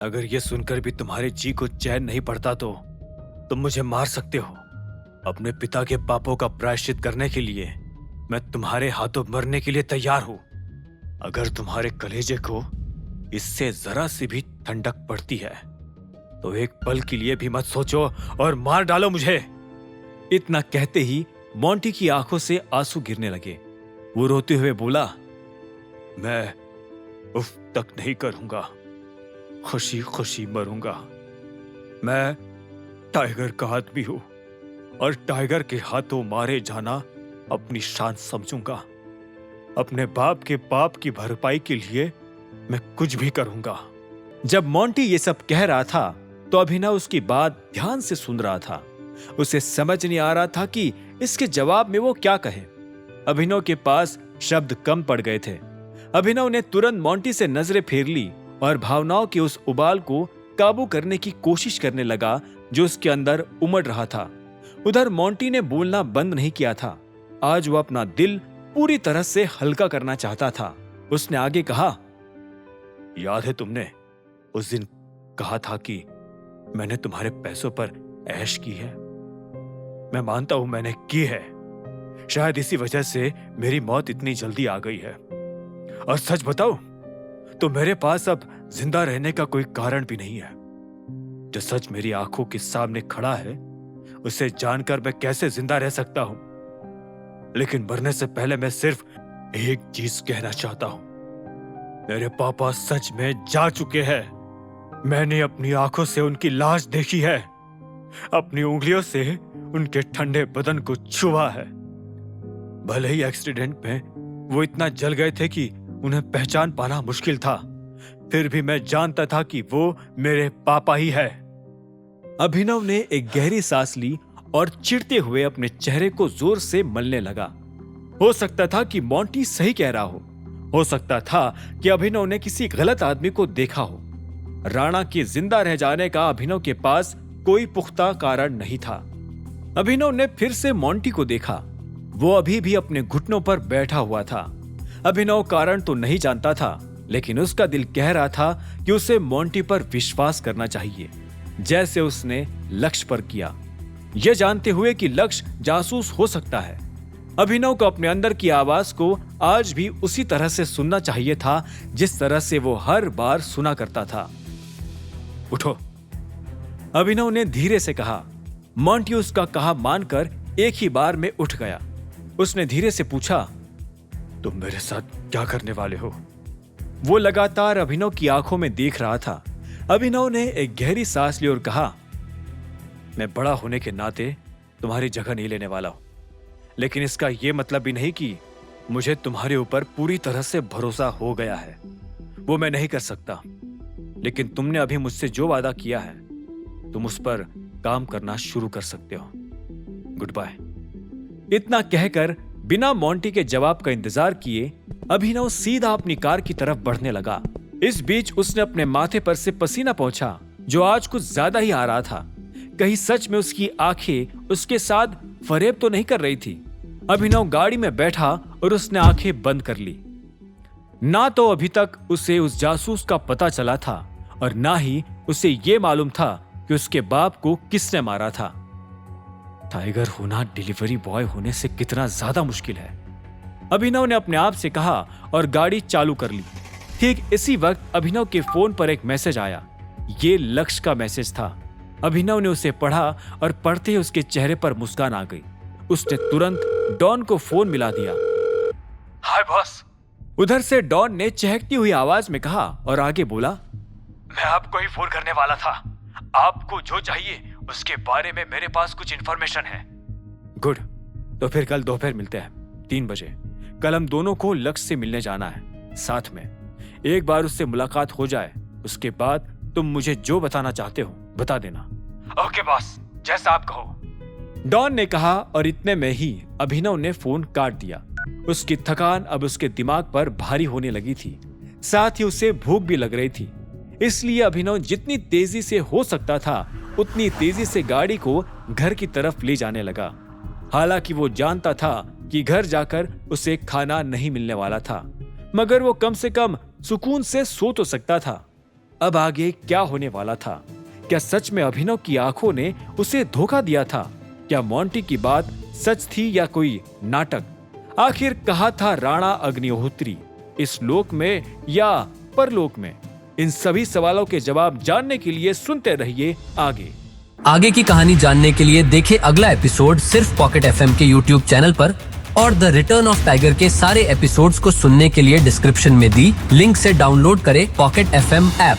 अगर ये सुनकर भी तुम्हारे जी को चैन नहीं पड़ता तो तुम मुझे मार सकते हो। अपने पिता के पापों का प्रायश्चित करने के लिए मैं तुम्हारे हाथों मरने के लिए तैयार हूं। अगर तुम्हारे कलेजे को इससे जरा सी भी ठंडक पड़ती है तो एक पल के लिए भी मत सोचो और मार डालो मुझे। इतना कहते ही मोंटी की आंखों से आंसू गिरने लगे। वो रोते हुए बोला, मैं उफ तक नहीं करूंगा, खुशी खुशी मरूंगा। मैं टाइगर का आदमी हूं और टाइगर के हाथों मारे जाना अपनी शान समझूंगा। अपने बाप के पाप की भरपाई के लिए मैं कुछ भी करूंगा। जब मोंटी ये सब कह रहा था तो अभिनव उसकी बात ध्यान से सुन रहा था। उसे समझ नहीं आ रहा था कि इसके जवाब में वो क्या कहे। अभिनव के पास शब्द कम पड़ गए थे। अभिनव ने तुरंत मोंटी से नजरें फेर ली और भावनाओं के उस उबाल को काबू करने की कोशिश करने लगा जो उसके अंदर उमड़ रहा था। उधर मोंटी ने बोलना बंद नहीं किया था। आज वो अपना दिल पूरी तरह से हल्का करना चाहता था। उसने आगे कहा, याद है तुमने उस दिन कहा था कि मैंने तुम्हारे पैसों पर ऐश की है। मैं मानता हूं मैंने की है। शायद इसी वजह से मेरी मौत इतनी जल्दी आ गई है। और सच बताऊं तो मेरे पास अब जिंदा रहने का कोई कारण भी नहीं है। जो सच मेरी आंखों के सामने खड़ा है उसे जानकर मैं कैसे जिंदा रह सकता हूं। लेकिन मरने से पहले मैं सिर्फ एक चीज कहना चाहता हूं। मेरे पापा सच में जा चुके हैं। मैंने अपनी आंखों से उनकी लाश देखी है। अपनी उंगलियों से उनके ठंडे बदन को छुआ है। भले ही एक्सीडेंट में वो इतना जल गए थे कि उन्हें पहचान पाना मुश्किल था, फिर भी मैं जानता था कि वो मेरे पापा ही है। अभिनव ने एक गहरी सांस ली और चिढ़ते हुए अपने चेहरे को जोर से मलने लगा। हो सकता था कि मोंटी सही कह रहा हो सकता था कि अभिनव ने किसी गलत आदमी को देखा हो। राणा के जिंदा रह जाने का अभिनव के पास कोई पुख्ता कारण नहीं था। अभिनव ने फिर से मोंटी को देखा। वो अभी भी अपने घुटनों पर बैठा हुआ था। अभिनव कारण तो नहीं जानता था, लेकिन उसका दिल कह रहा था कि उसे मोंटी पर विश्वास करना चाहिए, जैसे उसने लक्ष्य पर किया, यह जानते हुए कि लक्ष्य जासूस हो सकता है। अभिनव को अपने अंदर की आवाज को आज भी उसी तरह से सुनना चाहिए था जिस तरह से वो हर बार सुना करता था। उठो, अभिनव ने धीरे से कहा। मोंटी उसका कहा मानकर एक ही बार में उठ गया। उसने धीरे से पूछा, तुम मेरे साथ क्या करने वाले हो? वो लगातार अभिनव की आंखों में देख रहा था। अभिनव ने एक गहरी सांस ली और कहा, मैं बड़ा होने के नाते तुम्हारी जगह नहीं लेने वाला हूं, लेकिन इसका यह मतलब भी नहीं कि मुझे तुम्हारे ऊपर पूरी तरह से भरोसा हो गया है। वो मैं नहीं कर सकता, लेकिन तुमने अभी मुझसे जो वादा किया है तुम उस पर काम करना शुरू कर सकते हो। Goodbye. इतना कहकर बिना मोंटी के जवाब का इंतजार किए अभिनव सीधा अपनी कार की तरफ बढ़ने लगा। इस बीच उसने अपने माथे पर से पसीना पोंछा, जो आज कुछ ज्यादा ही आ रहा था। कहीं सच में उसकी आंखें उसके साथ फरेब तो नहीं कर रही थी। अभिनव गाड़ी में बैठा और उसने आंखें बंद कर ली। ना तो अभी तक उसे उस जासूस का पता चला था और ना ही उसे यह मालूम था कि उसके बाप को किसने मारा था। टाइगर होना डिलीवरी बॉय होने से कितना ज्यादा मुश्किल है, अभिनव ने अपने आप से कहा और गाड़ी चालू कर ली। ठीक इसी वक्त अभिनव के फोन पर एक मैसेज आया। ये लक्ष्य का मैसेज था। अभिनव ने उसे पढ़ा और पढ़ते ही उसके चेहरे पर मुस्कान आ गई। उसने तुरंत डॉन को फोन मिला दिया। हाय बॉस। उधर से डॉन ने चहकती हुई आवाज में कहा और आगे बोला, मैं आपको ही फोन करने वाला था। आपको जो चाहिए उसके बारे में मेरे पास कुछ इंफॉर्मेशन है। गुड, तो फिर कल दोपहर मिलते हैं 3 बजे। कल हम दोनों को लक्ष्य से मिलने जाना है साथ में। एक बार उससे मुलाकात हो जाए उसके बाद तुम मुझे जो बताना चाहते हो बता देना। ओके बॉस, जैसा आप कहो, डॉन ने कहा और इतने में ही अभिनव ने फोन काट दिया। उसकी थकान अब उसके दिमाग पर भारी होने लगी थी, साथ ही उसे भूख भी लग रही थी। इसलिए अभिनव जितनी तेजी से हो सकता था उतनी तेजी से गाड़ी को घर की तरफ ले जाने लगा। हालांकि वो जानता था कि घर जाकर उसे खाना नहीं मिलने वाला था, मगर वो कम से कम सुकून से सो तो सकता था। अब आगे क्या होने वाला था? क्या सच में अभिनव की आंखों ने उसे धोखा दिया था? क्या मोंटी की बात सच थी या कोई नाटक? आखिर कहा था राणा अग्निहोत्री, इस लोक में या परलोक में? इन सभी सवालों के जवाब जानने के लिए सुनते रहिए आगे की कहानी जानने के लिए देखें अगला एपिसोड सिर्फ पॉकेट एफएम के यूट्यूब चैनल पर, और द रिटर्न ऑफ टाइगर के सारे एपिसोड्स को सुनने के लिए डिस्क्रिप्शन में दी लिंक से डाउनलोड करें पॉकेट एफएम ऐप।